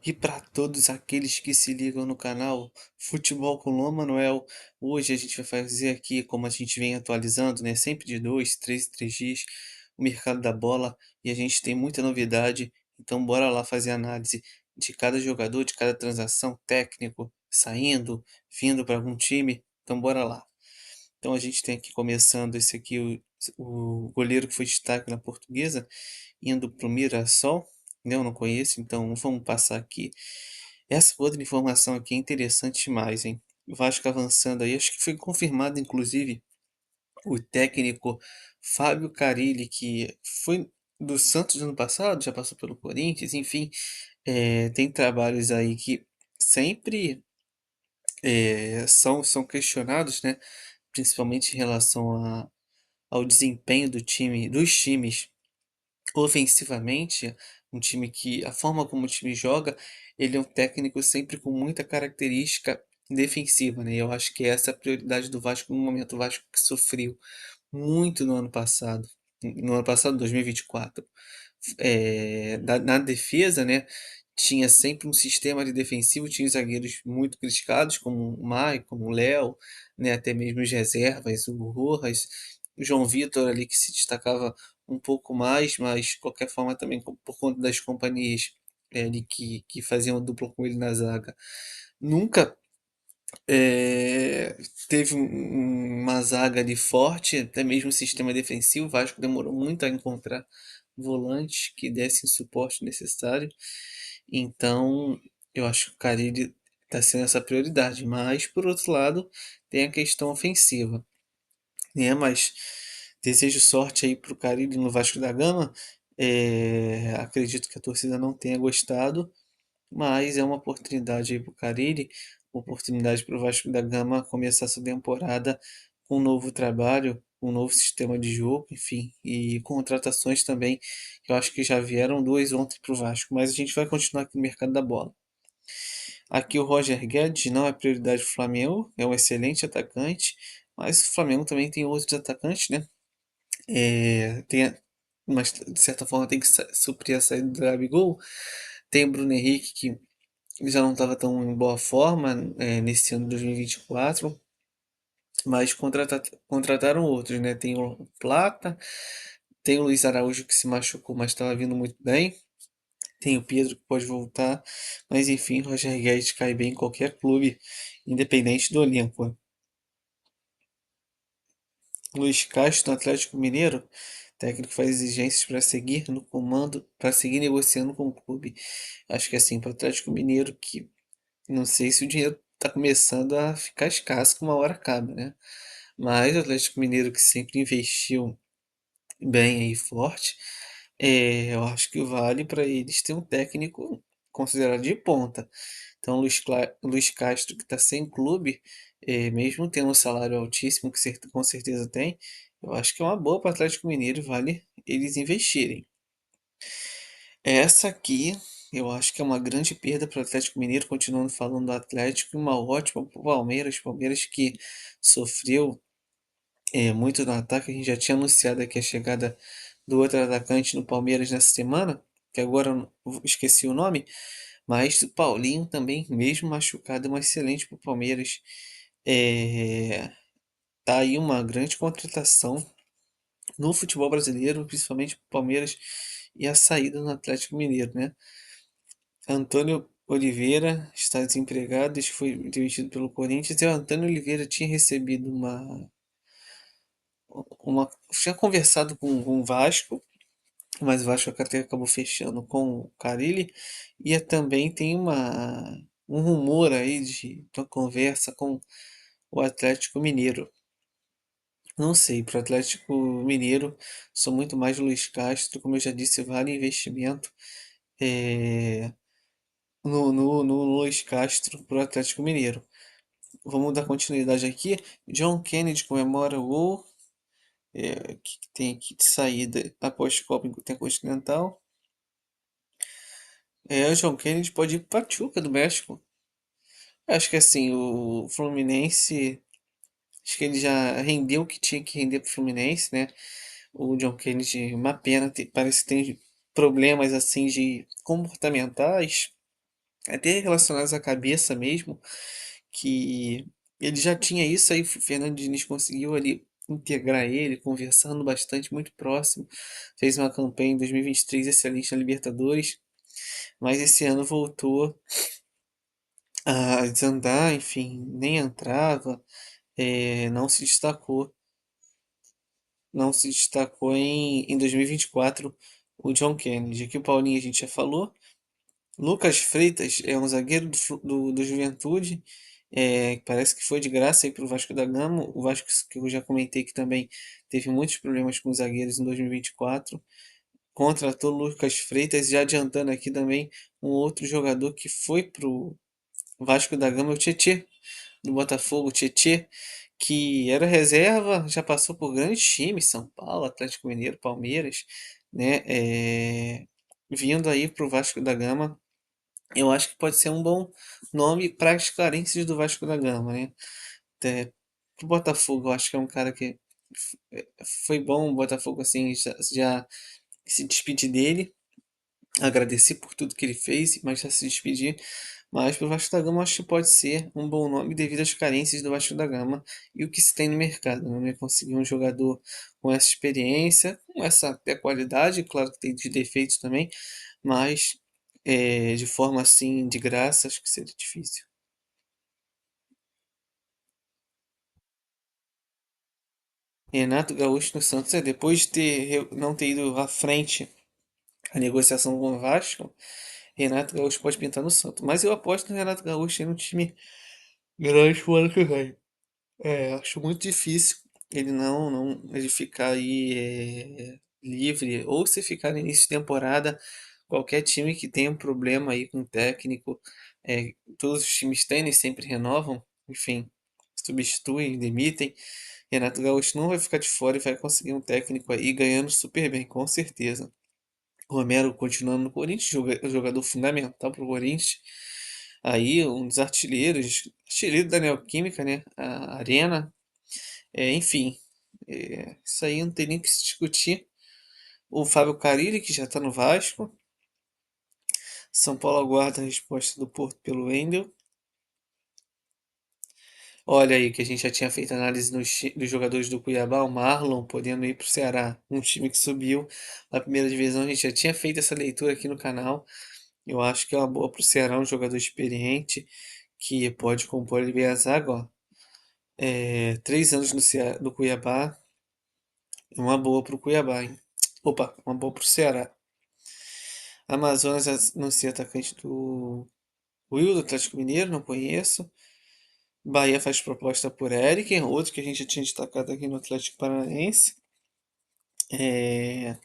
E para todos aqueles que se ligam no canal Futebol com Lô Manuel, hoje a gente vai fazer aqui, como a gente vem atualizando, né? Sempre de 3 dias, o mercado da bola e a gente tem muita novidade. Então, bora lá fazer análise de cada jogador, de cada transação, técnico, saindo, vindo para algum time. Então, bora lá. Então, a gente tem aqui começando esse aqui, o goleiro que foi destaque na Portuguesa, indo para o Mirassol, né? Eu não conheço, então vamos passar aqui. Essa outra informação aqui é interessante demais, hein? O Vasco avançando aí, acho que foi confirmado, inclusive, o técnico Fábio Carille, que foi do Santos no ano passado, já passou pelo Corinthians, enfim, tem trabalhos aí que sempre são questionados, né? Principalmente em relação ao desempenho dos times ofensivamente, um time que a forma como o time joga, ele é um técnico sempre com muita característica defensiva, né? Eu acho que essa é a prioridade do Vasco no momento. O Vasco que sofreu muito no ano passado, 2024, na defesa, né? Tinha sempre um sistema de defensivo, tinha os zagueiros muito criticados, como o Maicon, como o Léo, né? Até mesmo os reservas, o Rojas, o João Vitor ali que se destacava um pouco mais, mas de qualquer forma também por conta das companhias ali que faziam dupla com ele na zaga. Nunca teve uma zaga ali forte, até mesmo o sistema defensivo. O Vasco demorou muito a encontrar volantes que dessem o suporte necessário. Então, eu acho que o Carille está sendo essa prioridade. Mas, por outro lado, tem a questão ofensiva, né? Mas desejo sorte aí para o Carille no Vasco da Gama. Acredito que a torcida não tenha gostado, mas é uma oportunidade aí para o Carille, oportunidade para o Vasco da Gama começar essa temporada com um novo trabalho, um novo sistema de jogo, enfim, e contratações também, que eu acho que já vieram duas ontem para o Vasco, mas a gente vai continuar aqui no mercado da bola. Aqui o Roger Guedes não é prioridade do Flamengo, é um excelente atacante, mas o Flamengo também tem outros atacantes, né? Mas de certa forma tem que suprir a saída do Gabigol. Tem o Bruno Henrique que ele já não estava tão em boa forma nesse ano de 2024, mas contrataram outros, né? Tem o Plata, tem o Luiz Araújo que se machucou, mas estava vindo muito bem. Tem o Pedro que pode voltar, mas enfim, Roger Guedes cai bem em qualquer clube, independente do elenco. Luiz Castro, no Atlético Mineiro, técnico faz exigências para seguir no comando, para seguir negociando com o clube. Acho que assim, para o Atlético Mineiro, que não sei se o dinheiro está começando a ficar escasso, que uma hora acaba, né? Mas o Atlético Mineiro que sempre investiu bem aí forte, eu acho que vale para eles ter um técnico considerado de ponta. Então, Luiz Castro, que está sem clube, mesmo tendo um salário altíssimo, que com certeza tem, eu acho que é uma boa para o Atlético Mineiro, vale eles investirem. Essa aqui, eu acho que é uma grande perda para o Atlético Mineiro, continuando falando do Atlético, e uma ótima para o Palmeiras. Palmeiras que sofreu muito no ataque. A gente já tinha anunciado aqui a chegada do outro atacante no Palmeiras nessa semana, que agora eu esqueci o nome, mas o Paulinho também, mesmo machucado, é um excelente para o Palmeiras. É, tá aí uma grande contratação no futebol brasileiro, principalmente para o Palmeiras e a saída no Atlético Mineiro, né? Antônio Oliveira está desempregado, desde que foi demitido pelo Corinthians. E o Antônio Oliveira tinha recebido tinha conversado com o Vasco, mas o Vasco até acabou fechando com o Carille. E também tem um rumor aí de uma conversa com o Atlético Mineiro. Não sei, para o Atlético Mineiro, sou muito mais Luiz Castro, como eu já disse, vale investimento. É, no Luiz Castro para o Atlético Mineiro. Vamos dar continuidade aqui. John Kennedy comemora o que tem aqui de saída após Copa Intercontinental. O John Kennedy pode ir para Pachuca do México. Eu acho que assim, o Fluminense, acho que ele já rendeu o que tinha que render pro Fluminense, né? O John Kennedy, uma pena, parece que tem problemas assim de comportamentais até relacionados à cabeça mesmo, que ele já tinha isso, aí o Fernando Diniz conseguiu ali integrar ele, conversando bastante, muito próximo. Fez uma campanha em 2023 excelente na Libertadores, mas esse ano voltou a desandar, enfim, nem entrava, não se destacou. Não se destacou em 2024 o John Kennedy. Aqui o Paulinho a gente já falou. Lucas Freitas é um zagueiro do Juventude, que parece que foi de graça aí para o Vasco da Gama. O Vasco, que eu já comentei que também teve muitos problemas com os zagueiros em 2024. Contratou Lucas Freitas, já adiantando aqui também um outro jogador que foi para o Vasco da Gama, o Tietê, do Botafogo, Tietê, que era reserva, já passou por grandes times, São Paulo, Atlético Mineiro, Palmeiras, né? Vindo aí para o Vasco da Gama, eu acho que pode ser um bom nome para as carências do Vasco da Gama, né? Até pro Botafogo, eu acho que é um cara que foi bom o Botafogo assim já se despedir dele, agradecer por tudo que ele fez, mas já se despedir. Mas pro Vasco da Gama eu acho que pode ser um bom nome devido às carências do Vasco da Gama e o que se tem no mercado. Não é conseguir um jogador com essa experiência, com essa até qualidade, claro que tem de defeitos também, mas de forma assim, de graça, acho que seria difícil. Renato Gaúcho no Santos, depois de não ter ido à frente a negociação com o Vasco, Renato Gaúcho pode pintar no Santos. Mas eu aposto no Renato Gaúcho aí no time grande pro ano que vem. Acho muito difícil ele ficar aí livre, ou se ficar no início de temporada, qualquer time que tenha um problema aí com o técnico, todos os times têm e sempre renovam, enfim, substituem, demitem. Renato Gaúcho não vai ficar de fora e vai conseguir um técnico aí ganhando super bem, com certeza. Romero continuando no Corinthians, jogador fundamental para o Corinthians. Aí, um dos artilheiros, artilheiro da Neoquímica, né? A Arena. Enfim, isso aí não tem nem o que se discutir. O Fábio Carille, que já está no Vasco. São Paulo aguarda a resposta do Porto pelo Wendel. Olha aí que a gente já tinha feito análise dos jogadores do Cuiabá, o Marlon podendo ir para o Ceará, um time que subiu na primeira divisão. A gente já tinha feito essa leitura aqui no canal. Eu acho que é uma boa para o Ceará, um jogador experiente que pode compor ali bem a zaga. Ó. 3 anos no Cuiabá, uma boa para o Cuiabá, hein? Opa, uma boa para o Ceará. Amazonas anuncia atacante do Will, do Atlético Mineiro, não conheço. Bahia faz proposta por Eric, outro que a gente já tinha destacado aqui no Atlético Paranaense. É,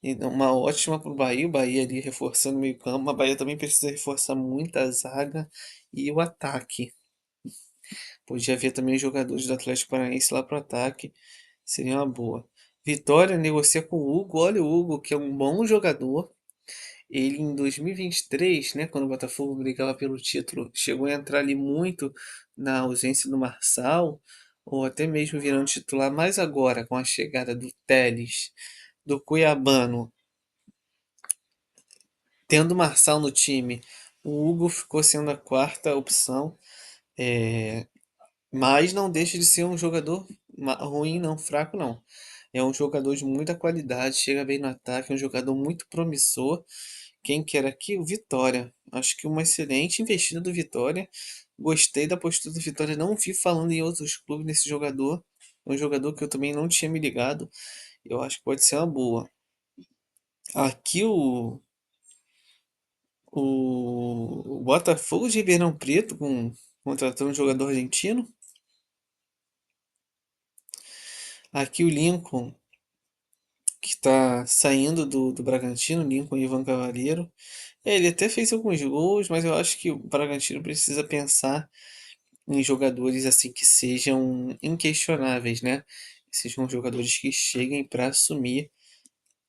e uma ótima para o Bahia, ali reforçando o meio campo. A Bahia também precisa reforçar muito a zaga e o ataque. Podia haver também jogadores do Atlético Paranaense lá para o ataque, seria uma boa. Vitória negocia com o Hugo, olha o Hugo, que é um bom jogador. Ele em 2023, né, quando o Botafogo brigava pelo título, chegou a entrar ali muito na ausência do Marçal, ou até mesmo virando titular, mas agora com a chegada do Telles, do Cuiabano, tendo o Marçal no time, o Hugo ficou sendo a quarta opção, mas não deixa de ser um jogador ruim, não, fraco não. É um jogador de muita qualidade, chega bem no ataque, é um jogador muito promissor. Quem quer aqui? O Vitória. Acho que uma excelente investida do Vitória. Gostei da postura do Vitória. Não vi falando em outros clubes nesse jogador. É um jogador que eu também não tinha me ligado. Eu acho que pode ser uma boa. Aqui o Botafogo de Ribeirão Preto contratando um jogador argentino. Aqui o Lincoln, que está saindo do Bragantino, Lincoln Ivan Cavaleiro. Ele até fez alguns gols, mas eu acho que o Bragantino precisa pensar em jogadores assim que sejam inquestionáveis, né? Sejam jogadores que cheguem para assumir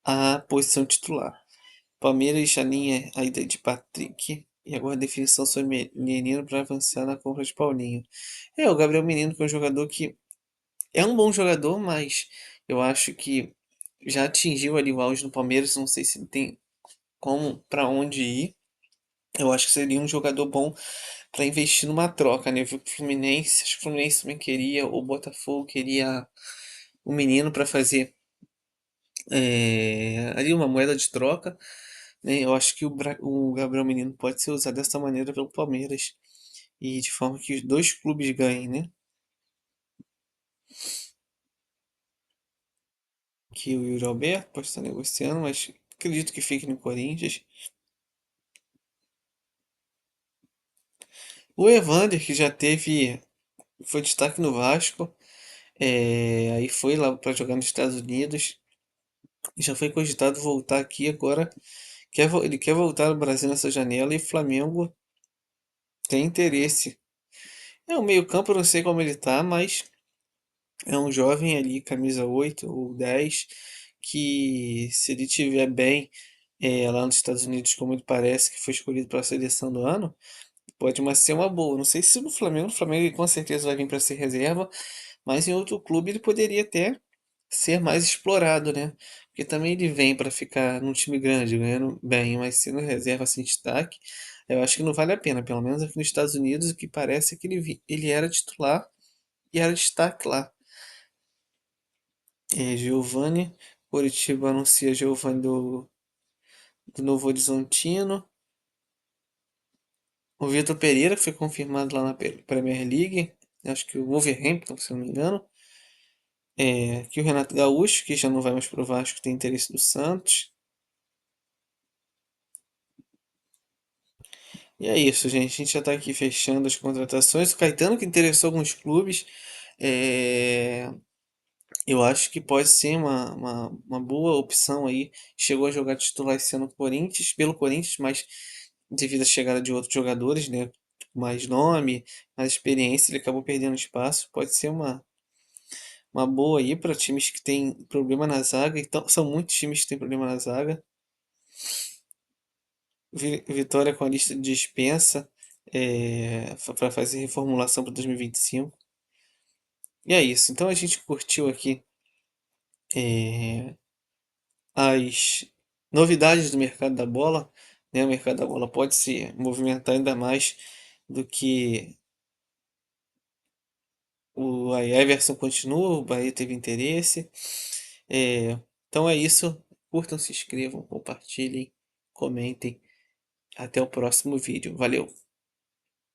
a posição titular. Palmeiras alinha a ida de Patrick e agora a definição sobre Menino para avançar na compra de Paulinho. O Gabriel Menino que é um jogador que é um bom jogador, mas eu acho que já atingiu ali o auge no Palmeiras, não sei se tem como para onde ir. Eu acho que seria um jogador bom para investir numa troca, né? Eu vi que o Fluminense, acho que o Fluminense também queria, o Botafogo queria o menino para fazer ali uma moeda de troca, né? Eu acho que o Gabriel Menino pode ser usado dessa maneira pelo Palmeiras e de forma que os dois clubes ganhem, né? Que o Yuri Alberto pode estar negociando, mas acredito que fique no Corinthians. O Evander, que já foi destaque no Vasco, aí foi lá para jogar nos Estados Unidos, já foi cogitado voltar aqui agora. Ele quer voltar ao Brasil nessa janela e o Flamengo tem interesse. O meio-campo eu não sei como ele tá, mas é um jovem ali, camisa 8 ou 10 que se ele tiver bem lá nos Estados Unidos, como ele parece que foi escolhido para a seleção do ano, pode ser uma boa. Não sei se no Flamengo ele com certeza vai vir para ser reserva, mas em outro clube ele poderia até ser mais explorado, né? Porque também ele vem para ficar num time grande, ganhando bem, mas sendo reserva sem destaque, eu acho que não vale a pena. Pelo menos aqui nos Estados Unidos, o que parece é que ele era titular e era destaque lá. Giovani, Coritiba anuncia Giovani do Novo Horizontino. O Vitor Pereira foi confirmado lá na Premier League. Acho que o Wolverhampton, se não me engano. Que o Renato Gaúcho, que já não vai mais pro Vasco, tem interesse do Santos. E é isso, gente. A gente já está aqui fechando as contratações. O Caetano que interessou alguns clubes. É, eu acho que pode ser uma boa opção aí. Chegou a jogar titular esse ano no Corinthians, pelo Corinthians, mas devido à chegada de outros jogadores, né? Mais nome, mais experiência, ele acabou perdendo espaço. Pode ser uma boa aí para times que têm problema na zaga. Então, são muitos times que têm problema na zaga. Vitória com a lista de dispensa para fazer reformulação para 2025. E é isso. Então a gente curtiu aqui é, as novidades do mercado da bola. Né? O mercado da bola pode se movimentar ainda mais do que a Everson continua, o Bahia teve interesse. É, então é isso. Curtam, se inscrevam, compartilhem, comentem. Até o próximo vídeo. Valeu!